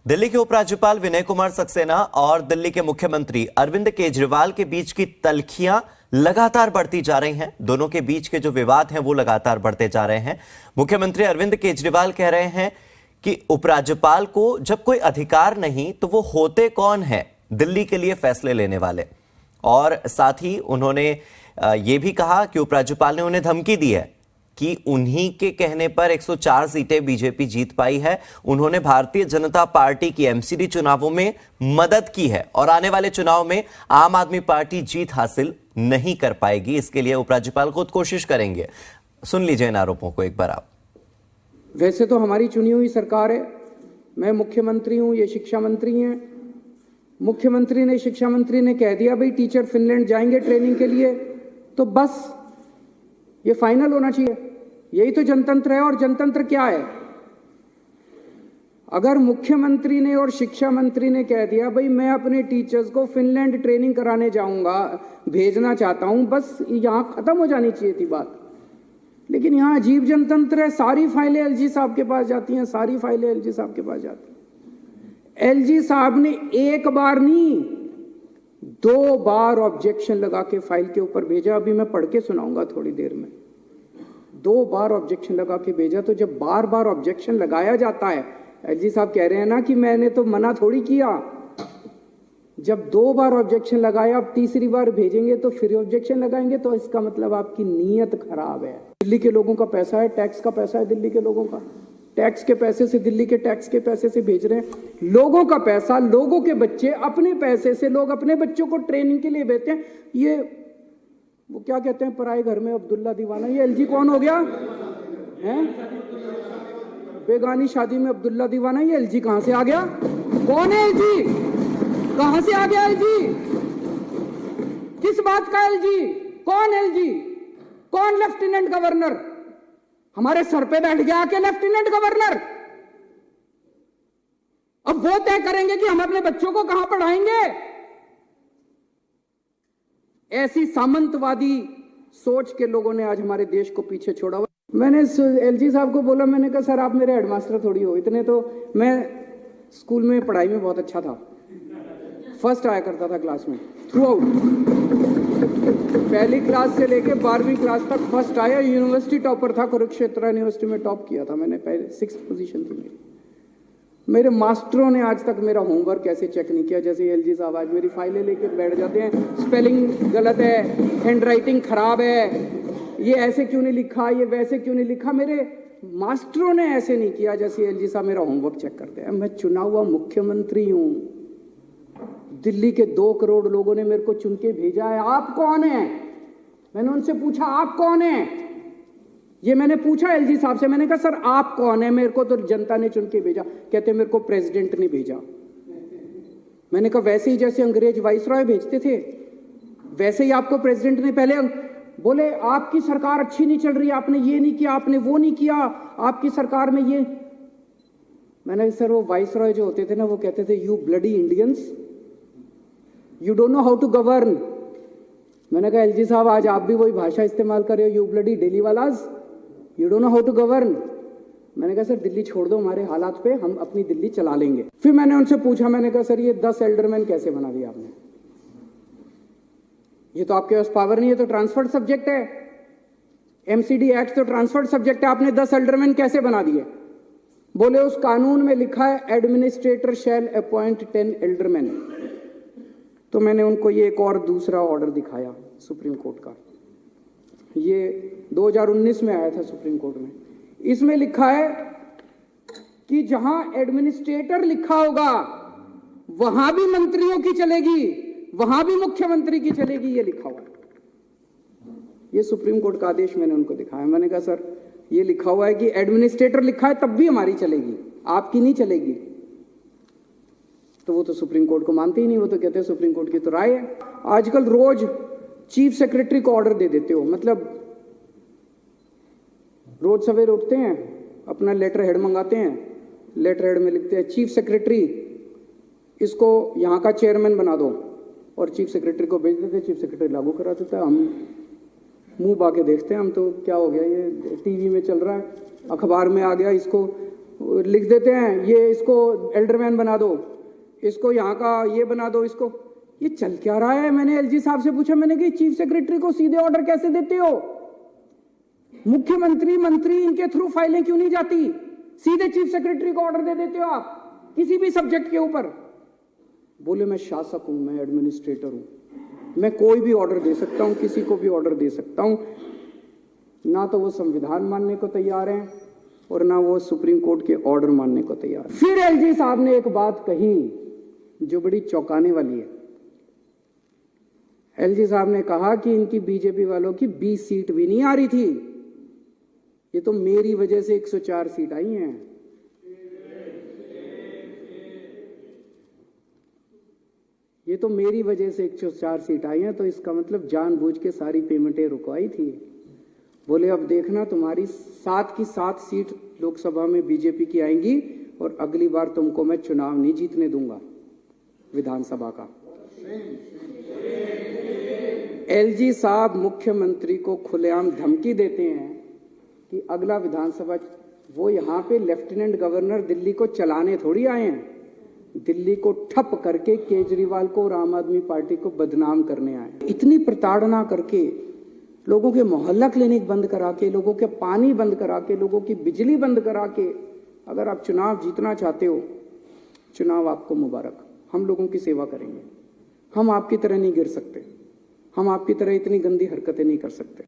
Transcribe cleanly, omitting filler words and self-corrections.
दिल्ली के उपराज्यपाल विनय कुमार सक्सेना और दिल्ली के मुख्यमंत्री अरविंद केजरीवाल के बीच की तल्खियां लगातार बढ़ती जा रही हैं। दोनों के बीच के जो विवाद हैं वो लगातार बढ़ते जा रहे हैं। मुख्यमंत्री अरविंद केजरीवाल कह रहे हैं कि उपराज्यपाल को जब कोई अधिकार नहीं तो वो होते कौन है दिल्ली के लिए फैसले लेने वाले। और साथ ही उन्होंने ये भी कहा कि उपराज्यपाल ने उन्हें धमकी दी है कि उन्हीं के कहने पर 104 सीटें बीजेपी जीत पाई है। उन्होंने भारतीय जनता पार्टी की एमसीडी चुनावों में मदद की है और आने वाले चुनाव में आम आदमी पार्टी जीत हासिल नहीं कर पाएगी। इसके लिए उपराज्यपाल खुद कोशिश करेंगे। सुन लीजिए इन आरोपों को एक बार आप। वैसे तो हमारी चुनी हुई सरकार है, मैं मुख्यमंत्री हूं, ये शिक्षा मंत्री हैं। मुख्यमंत्री ने, शिक्षा मंत्री ने कह दिया भाई टीचर फिनलैंड जाएंगे ट्रेनिंग के लिए, तो बस ये फाइनल होना चाहिए। यही तो जनतंत्र है। और जनतंत्र क्या है? अगर मुख्यमंत्री ने और शिक्षा मंत्री ने कह दिया भाई मैं अपने टीचर्स को फिनलैंड ट्रेनिंग कराने जाऊंगा, भेजना चाहता हूं, बस यहां खत्म हो जानी चाहिए थी बात। लेकिन यहां अजीब जनतंत्र है। सारी फाइलें एलजी साहब के पास जाती हैं, सारी फाइलें एलजी साहब के पास जाती हैं। एलजी साहब ने एक बार नहीं 2 बार ऑब्जेक्शन लगा के फाइल के ऊपर भेजा। अभी मैं पढ़ के सुनाऊंगा थोड़ी देर में। 2 बार ऑब्जेक्शन लगा के भेजा। तो जब बार बार ऑब्जेक्शन लगाया जाता है, एलजी साहब कह रहे हैं ना कि मैंने तो मना थोड़ी किया। जब 2 बार ऑब्जेक्शन लगाया, अब तीसरी बार भेजेंगे तो फिर ऑब्जेक्शन लगाएंगे, तो इसका मतलब आपकी नीयत खराब है। दिल्ली के लोगों का पैसा है, टैक्स का पैसा है दिल्ली के लोगों का। टैक्स के पैसे से, दिल्ली के टैक्स के पैसे से भेज रहे हैं। लोगों का पैसा, लोगों के बच्चे, अपने पैसे से लोग अपने बच्चों को ट्रेनिंग के लिए भेजते हैं। ये वो क्या कहते हैं, पराए घर में अब्दुल्ला दीवाना। ये एलजी कौन हो गया है? बेगानी शादी में अब्दुल्ला दीवाना। ये एलजी कहां से आ गया? कौन है एलजी? कहां से आ गया एलजी? किस बात का एलजी? कौन एलजी? कौन लेफ्टिनेंट गवर्नर? हमारे सर पे बैठ गया आके लेफ्टिनेंट गवर्नर। अब वो तय करेंगे कि हम अपने बच्चों को कहां पढ़ाएंगे। ऐसी सामंतवादी सोच के लोगों ने आज हमारे देश को पीछे छोड़ा हुआ। मैंने एलजी साहब को बोला, मैंने कहा सर आप मेरे हेडमास्टर थोड़ी हो। इतने तो मैं स्कूल में पढ़ाई में बहुत अच्छा था, फर्स्ट आया करता था क्लास में थ्रू आउट। पहली क्लास से लेके 12वीं क्लास तक फर्स्ट आया। यूनिवर्सिटी टॉपर था, कुरुक्षेत्र यूनिवर्सिटी में टॉप किया था मैंने, पहले 6th पोजीशन थी मेरी। मेरे मास्टरों ने आज तक मेरा होमवर्क ऐसे चेक नहीं किया जैसे एलजी साहब आज मेरी फाइलें लेके बैठ जाते हैं। स्पेलिंग गलत है, हैंडराइटिंग खराब है, ये ऐसे क्यों नहीं लिखा, ये वैसे क्यों नहीं लिखा। मेरे मास्टरों ने ऐसे नहीं किया जैसे एलजी साहब मेरा होमवर्क चेक करते हैं। मैं चुना हुआ मुख्यमंत्री हूं। दिल्ली के 2 करोड़ लोगों ने मेरे को चुन के भेजा है। आप कौन है? मैंने उनसे पूछा आप कौन है? ये मैंने पूछा एलजी साहब से। मैंने कहा सर आप कौन है? मेरे को तो जनता ने चुन के भेजा। कहते मेरे को प्रेसिडेंट ने भेजा। मैंने कहा वैसे ही जैसे अंग्रेज वाइसरॉय भेजते थे वैसे ही आपको प्रेसिडेंट ने पहले। बोले आपकी सरकार अच्छी नहीं चल रही, आपने ये नहीं किया, आपने वो नहीं किया, आपकी सरकार में ये। मैंने सर वो वाइसरॉय जो होते थे ना, वो कहते थे you bloody Indians, you don't know how to govern. मैंने कहा एलजी साहब आज आप भी वही भाषा इस्तेमाल कर रहे हो, यू ब्लडी डेली वालाज, you don't know how to govern. मैंने कहा सर दिल्ली छोड़ दो, हमारे हालात पे हम अपनी दिल्ली चला लेंगे। फिर मैंने उनसे पूछा, मैंने कहा सर ये 10 एल्डरमैन कैसे बना दिया आपने? ये तो आपके पास पावर नहीं है, तो ट्रांसफर्ड सब्जेक्ट है। एमसीडी एक्ट तो ट्रांसफर्ड सब्जेक्ट है, आपने 10 एल्डरमैन कैसे बना दिए? बोले उस कानून में लिखा है एडमिनिस्ट्रेटर शैल अपॉइंट 10 एल्डरमैन। तो मैंने उनको ये एक और दूसरा ऑर्डर दिखाया सुप्रीम कोर्ट का। ये 2019 में आया था सुप्रीम कोर्ट में। इसमें लिखा है कि जहां एडमिनिस्ट्रेटर लिखा होगा वहां भी मंत्रियों की चलेगी, वहां भी मुख्यमंत्री की चलेगी, ये लिखा हुआ है। ये सुप्रीम कोर्ट का आदेश मैंने उनको दिखाया। मैंने कहा सर ये लिखा हुआ है कि एडमिनिस्ट्रेटर लिखा है तब भी हमारी चलेगी, आपकी नहीं चलेगी। तो वो तो सुप्रीम कोर्ट को मानते ही नहीं, वो तो कहते हैं सुप्रीम कोर्ट की तो राय है। आजकल रोज चीफ सेक्रेटरी को ऑर्डर दे देते हो, मतलब रोज सवेरे उठते हैं, अपना लेटर हेड मंगाते हैं, लेटर हेड में लिखते हैं चीफ सेक्रेटरी इसको यहाँ का चेयरमैन बना दो, और चीफ सेक्रेटरी को भेज देते, चीफ सेक्रेटरी लागू करा देता है। हम मुंह बाके देखते हैं, हम तो क्या हो गया, ये टीवी में चल रहा है, अखबार में आ गया, इसको लिख देते हैं, ये इसको एल्डरमैन बना दो, इसको यहाँ का ये बना दो, इसको। ये चल क्या रहा है? मैंने एलजी साहब से पूछा, मैंने कहा चीफ सेक्रेटरी को सीधे ऑर्डर कैसे देते हो? मुख्यमंत्री मंत्री इनके थ्रू फाइलें क्यों नहीं जाती? सीधे चीफ सेक्रेटरी को ऑर्डर दे देते हो आप किसी भी सब्जेक्ट के ऊपर। बोले मैं शासक हूं, मैं एडमिनिस्ट्रेटर हूं, मैं कोई भी ऑर्डर दे सकता हूं, किसी को भी ऑर्डर दे सकता हूं। ना तो वो संविधान मानने को तैयार हैं और ना वो सुप्रीम कोर्ट के ऑर्डर मानने को तैयार है। फिर एलजी साहब ने एक बात कही जो बड़ी चौंकाने वाली है। एलजी साहब ने कहा कि इनकी बीजेपी वालों की 20 सीट भी नहीं आ रही थी, ये तो मेरी वजह से 104 सीट आई हैं। ये तो मेरी वजह से 104 सीट आई हैं, तो इसका मतलब जानबूझ के सारी पेमेंटें रुकवाई थी। बोले अब देखना तुम्हारी 7 की 7 सीट लोकसभा में बीजेपी की आएंगी और अगली बार तुमको मैं चुनाव नहीं जीतने दूंगा विधानसभा का। एलजी साहब मुख्यमंत्री को खुलेआम धमकी देते हैं कि अगला विधानसभा, वो यहाँ पे लेफ्टिनेंट गवर्नर दिल्ली को चलाने थोड़ी आए हैं, दिल्ली को ठप करके केजरीवाल को और आम आदमी पार्टी को बदनाम करने आए। इतनी प्रताड़ना करके, लोगों के मोहल्ला क्लिनिक बंद करा के, लोगों के पानी बंद करा के, लोगों की बिजली बंद करा के अगर आप चुनाव जीतना चाहते हो, चुनाव आपको मुबारक। हम लोगों की सेवा करेंगे, हम आपकी तरह नहीं गिर सकते, हम आपकी तरह इतनी गंदी हरकतें नहीं कर सकते।